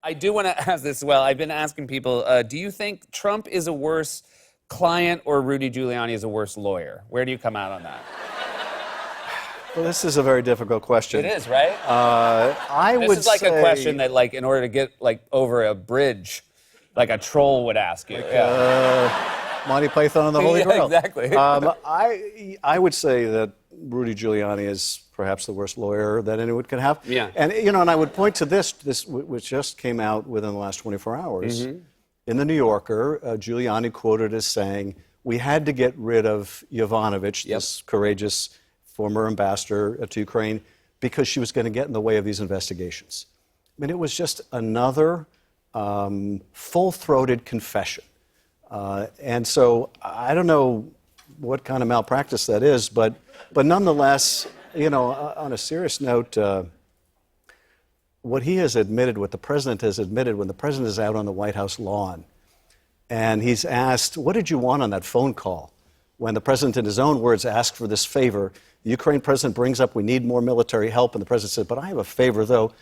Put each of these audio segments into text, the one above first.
I do want to ask this as well. I've been asking people, do you think Trump is a worse client or Rudy Giuliani is a worse lawyer? Where do you come out on that? Well, this is a very difficult question. It is, right? This is like a question that, like, in order to get, like, over a bridge, like a troll would ask you. Monty Python and the Holy Grail. Exactly. I would say that Rudy Giuliani is perhaps the worst lawyer that anyone can have. Yeah. And, and I would point to this which just came out within the last 24 hours. Mm-hmm. In the New Yorker, Giuliani quoted as saying, "We had to get rid of Yovanovitch, this courageous former ambassador to Ukraine, because she was going to get in the way of these investigations." I mean, it was just another full-throated confession. And so I don't know what kind of malpractice that is, but nonetheless, on a serious note, what he has admitted, what the president has admitted, when the president is out on the White House lawn, and he's asked, "What did you want on that phone call?" When the president, in his own words, asked for this favor, the Ukraine president brings up, "We need more military help," and the president said, "But I have a favor, though.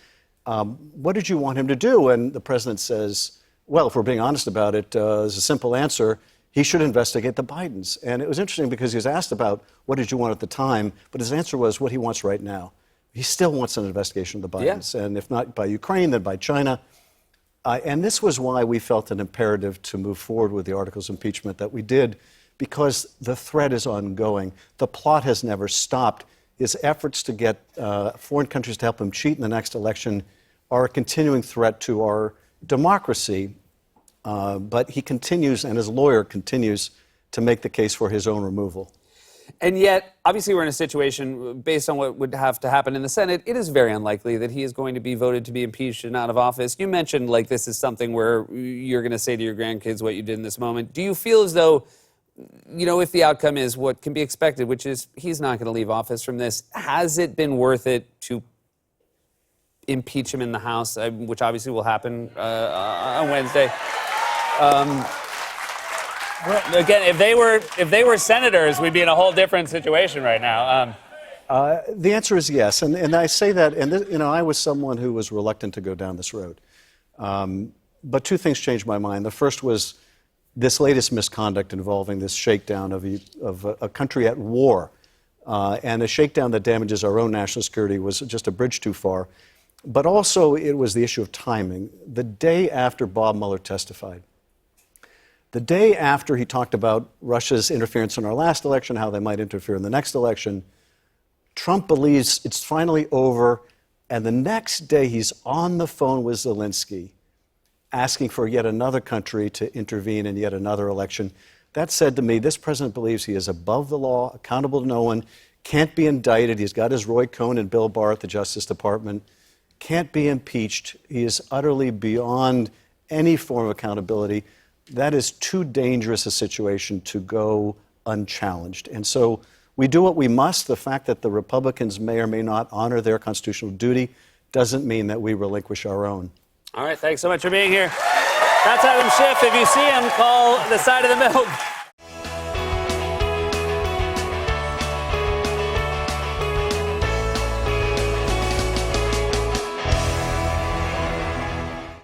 What did you want him to do?" And the president says, "Well, if we're being honest about it, there's a simple answer. He should investigate the Bidens." And it was interesting because he was asked about what did you want at the time, but his answer was what he wants right now. He still wants an investigation of the Bidens, and if not by Ukraine, then by China. And this was why we felt an imperative to move forward with the articles of impeachment that we did, because the threat is ongoing. The plot has never stopped. His efforts to get foreign countries to help him cheat in the next election are a continuing threat to our democracy. But he continues, and his lawyer continues, to make the case for his own removal. And yet, obviously, we're in a situation, based on what would have to happen in the Senate, it is very unlikely that he is going to be voted to be impeached and out of office. You mentioned, like, this is something where you're going to say to your grandkids what you did in this moment. Do you feel as though, if the outcome is what can be expected, which is he's not going to leave office from this, has it been worth it to impeach him in the House, which obviously will happen on Wednesday? Well, again, if they were senators, we'd be in a whole different situation right now. The answer is yes, and I say that, and I was someone who was reluctant to go down this road. But two things changed my mind. The first was this latest misconduct involving this shakedown of a country at war, and a shakedown that damages our own national security was just a bridge too far. But also, it was the issue of timing. The day after Bob Mueller testified, the day after he talked about Russia's interference in our last election, how they might interfere in the next election, Trump believes it's finally over, and the next day he's on the phone with Zelensky asking for yet another country to intervene in yet another election. That said to me, this president believes he is above the law, accountable to no one, can't be indicted. He's got his Roy Cohn and Bill Barr at the Justice Department, can't be impeached. He is utterly beyond any form of accountability. That is too dangerous a situation to go unchallenged. And so we do what we must. The fact that the Republicans may or may not honor their constitutional duty doesn't mean that we relinquish our own. All right, thanks so much for being here. That's Adam Schiff. If you see him, call the side of the middle.